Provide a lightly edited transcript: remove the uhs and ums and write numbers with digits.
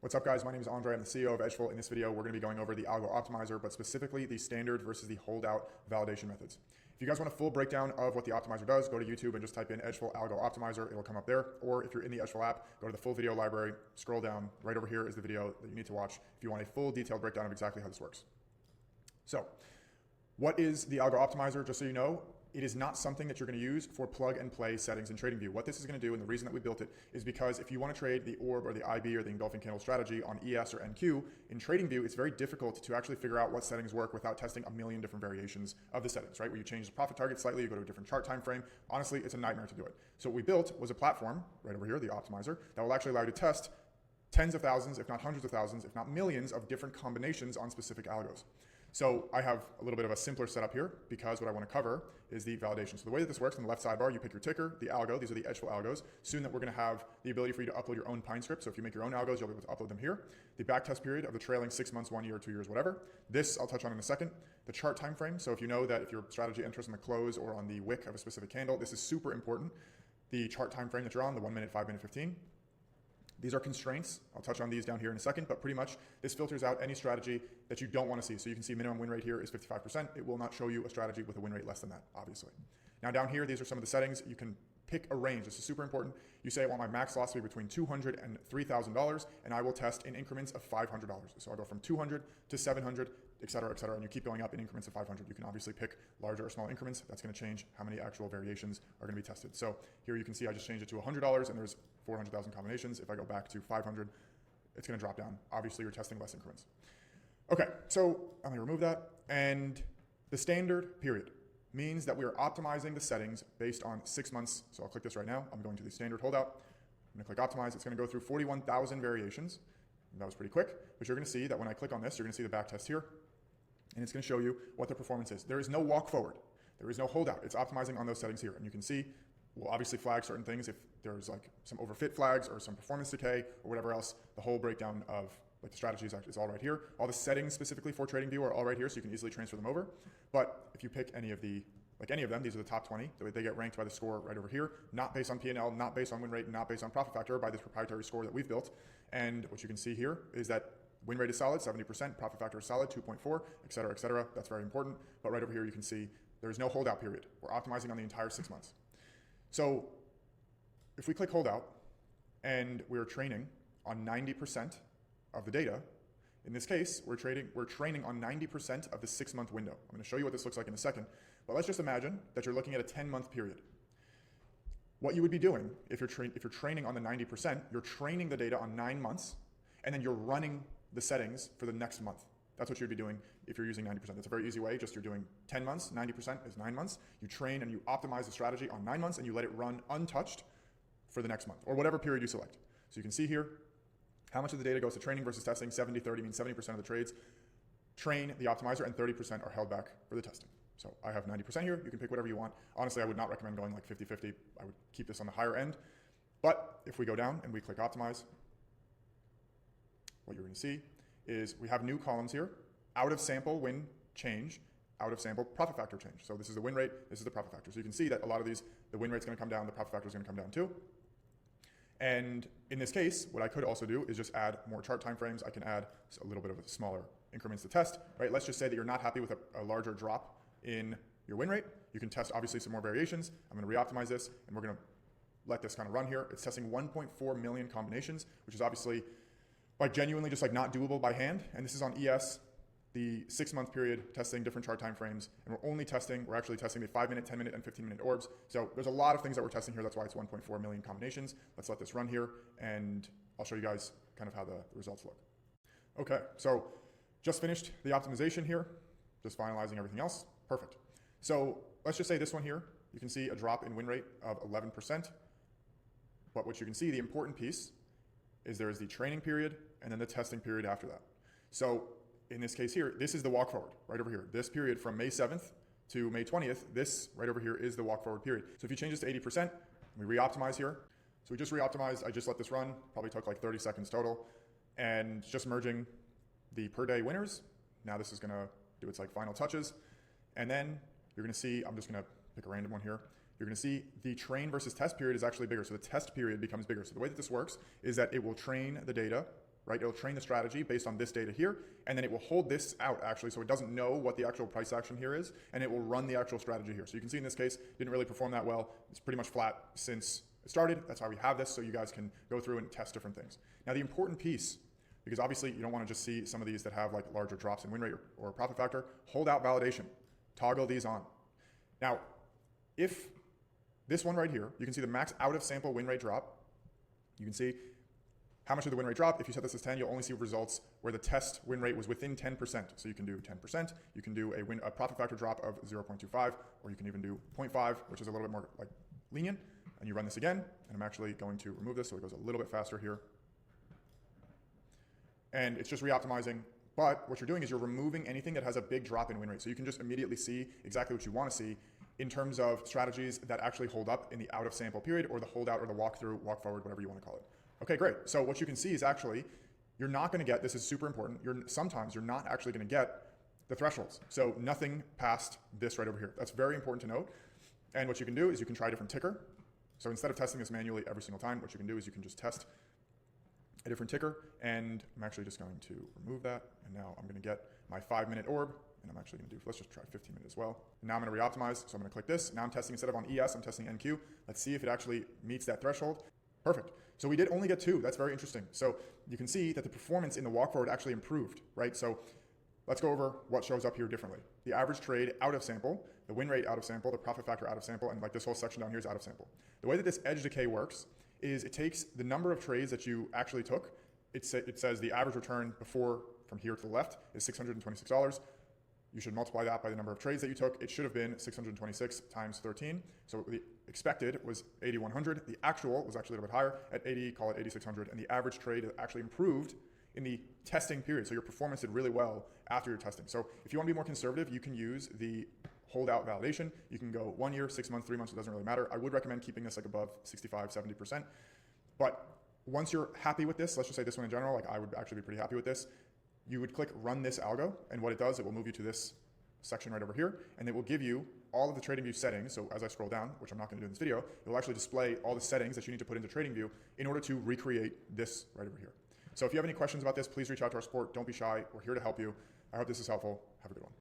What's up, guys? My name is Andre. I'm the CEO of Edgeful. In this video, we're going to be going over the Algo Optimizer, but specifically the standard versus the holdout validation methods. If you guys want a full breakdown of what the optimizer does, go to YouTube and just type in Edgeful Algo Optimizer. It'll come up there. Or if you're in the Edgeful app, go to the full video library, scroll down. Right over here is the video that you need to watch if you want a full detailed breakdown of exactly how this works. So, what is the Algo Optimizer? Just so you know, it is not something that you're going to use for plug and play settings in TradingView. What this is going to do, and the reason that we built it, is because if you want to trade the orb or the IB or the engulfing candle strategy on ES or NQ, in TradingView, it's very difficult to actually figure out what settings work without testing a million different variations of the settings, right? Where you change the profit target slightly, you go to a different chart time frame. Honestly, it's a nightmare to do it. So what we built was a platform, right over here, the Optimizer, that will actually allow you to test tens of thousands, if not hundreds of thousands, if not millions of different combinations on specific algos. So I have a little bit of a simpler setup here because what I want to cover is the validation. So the way that this works, in the left sidebar, you pick your ticker, the algo. These are the Edgeful algos. Soon that we're going to have the ability for you to upload your own Pine script. So if you make your own algos, you'll be able to upload them here. The backtest period of the trailing 6 months, 1 year, 2 years, whatever. This I'll touch on in a second. The chart time frame. So if you know that if your strategy enters on the close or on the wick of a specific candle, this is super important. The chart time frame that you're on, the 1 minute, 5 minute, 15. These are constraints. I'll touch on these down here in a second, but pretty much this filters out any strategy that you don't want to see. So you can see minimum win rate here is 55%. It will not show you a strategy with a win rate less than that, obviously. Now down here, these are some of the settings. You can pick a range. This is super important. You say I want my max loss to be between $200 and $3,000, and I will test in increments of $500. So I'll go from 200 to 700, et cetera, and you keep going up in increments of 500. You can obviously pick larger or small increments. That's going to change how many actual variations are going to be tested. So here you can see I just changed it to $100, and there's 400,000 combinations. If I go back to 500, it's going to drop down. Obviously, you're testing less increments. Okay, so I'm going to remove that. And the standard period means that we are optimizing the settings based on 6 months. So I'll click this right now. I'm going to the standard holdout. I'm going to click optimize. It's going to go through 41,000 variations. And that was pretty quick, but you're going to see that when I click on this, you're going to see the back test here, and it's going to show you what the performance is. There is no walk forward. There is no holdout. It's optimizing on those settings here. And you can see we'll obviously flag certain things if there's like some overfit flags or some performance decay or whatever else. The whole breakdown of like the strategies is all right here. All the settings specifically for TradingView are all right here, so you can easily transfer them over. But if you pick any of them, these are the top 20. They get ranked by the score right over here, not based on P&L, not based on win rate, not based on profit factor, by this proprietary score that we've built. And what you can see here is that win rate is solid, 70%, profit factor is solid, 2.4, et cetera, et cetera. That's very important. But right over here, you can see there's no holdout period. We're optimizing on the entire 6 months. So if we click holdout and we're training on 90% of the data, in this case, we're training on 90% of the 6 month window. I'm going to show you what this looks like in a second, but let's just imagine that you're looking at a 10-month period. What you would be doing if you're training on the 90%, you're training the data on 9 months, and then you're running the settings for the next month. That's what you'd be doing if you're using 90%. That's a very easy way. Just you're doing 10 months, 90% is 9 months. You train and you optimize the strategy on 9 months, and you let it run untouched for the next month, or whatever period you select. So you can see here how much of the data goes to training versus testing. 70-30 means 70% of the trades train the optimizer, and 30% are held back for the testing. So I have 90% here. You can pick whatever you want. Honestly, I would not recommend going like 50-50. I would keep this on the higher end. But if we go down and we click optimize, what you're going to see is we have new columns here: out of sample win change, out of sample profit factor change. So this is the win rate, this is the profit factor. So you can see that a lot of these, the win rate's going to come down, the profit factor is going to come down too. And in this case, what I could also do is just add more chart time frames. I can add a little bit of smaller increments to test, right? Let's just say that you're not happy with a larger drop in your win rate. You can test obviously some more variations. I'm going to reoptimize this, and we're going to let this kind of run here. It's testing 1.4 million combinations, which is obviously like genuinely just like not doable by hand. And this is on ES, the 6 month period, testing different chart time frames. And we're actually testing the 5 minute, 10 minute, and 15 minute orbs. So there's a lot of things that we're testing here. That's why it's 1.4 million combinations. Let's let this run here, and I'll show you guys kind of how the results look. Okay, so just finished the optimization here, just finalizing everything else. Perfect. So let's just say this one here, you can see a drop in win rate of 11%. But what you can see, the important piece, is there is the training period and then the testing period after that. So in this case here, this is the walk forward right over here. This period from May 7th to May 20th, this right over here is the walk forward period. So if you change this to 80%, we re-optimize here. So we just re-optimized. I just let this run, probably took like 30 seconds total, and just merging the per day winners. Now this is going to do its like final touches. And then you're going to see, I'm just going to pick a random one here. You're going to see the train versus test period is actually bigger. So the test period becomes bigger. So the way that this works is that it will train the data right? It'll train the strategy based on this data here, and then it will hold this out actually, so it doesn't know what the actual price action here is, and it will run the actual strategy here. So you can see in this case, didn't really perform that well. It's pretty much flat since it started. That's why we have this, so you guys can go through and test different things. Now the important piece, because obviously you don't want to just see some of these that have like larger drops in win rate or profit factor, holdout validation. Toggle these on. Now, if this one right here, you can see the max out of sample win rate drop. You can see how much of the win rate drop. If you set this as 10, you'll only see results where the test win rate was within 10%. So you can do 10%, you can do a profit factor drop of 0.25, or you can even do 0.5, which is a little bit more like lenient. And you run this again, and I'm actually going to remove this so it goes a little bit faster here. And it's just re-optimizing. But what you're doing is you're removing anything that has a big drop in win rate. So you can just immediately see exactly what you want to see in terms of strategies that actually hold up in the out of sample period, or the holdout, or the walkthrough, walk forward, whatever you want to call it. Okay, great. So what you can see is actually, you're not going to get, this is super important, sometimes you're not actually going to get the thresholds. So nothing past this right over here. That's very important to note. And what you can do is you can try a different ticker. So instead of testing this manually every single time, what you can do is you can just test a different ticker, and I'm actually just going to remove that, and now I'm going to get my 5-minute orb, and I'm actually going to do, let's just try 15 minutes as well. And now I'm going to re-optimize, so I'm going to click this. Now I'm testing, instead of on ES, I'm testing NQ. Let's see if it actually meets that threshold. Perfect. So we did only get 2. That's very interesting. So you can see that the performance in the walk forward actually improved, right? So let's go over what shows up here differently. The average trade out of sample, the win rate out of sample, the profit factor out of sample, and like this whole section down here is out of sample. The way that this edge decay works is it takes the number of trades that you actually took. It says the average return before, from here to the left, is $626. You should multiply that by the number of trades that you took. It should have been 626 times 13. So the expected was 8,100. The actual was actually a little bit higher at 80, call it 8,600. And the average trade actually improved in the testing period. So your performance did really well after your testing. So if you want to be more conservative, you can use the holdout validation. You can go 1 year, 6 months, 3 months, it doesn't really matter. I would recommend keeping this like above 65, 70%. But once you're happy with this, let's just say this one in general, like I would actually be pretty happy with this, you would click run this algo, and what it does, it will move you to this section right over here, and it will give you all of the TradingView settings. So as I scroll down, which I'm not going to do in this video, it will actually display all the settings that you need to put into TradingView in order to recreate this right over here. So if you have any questions about this, please reach out to our support. Don't be shy. We're here to help you. I hope this is helpful. Have a good one.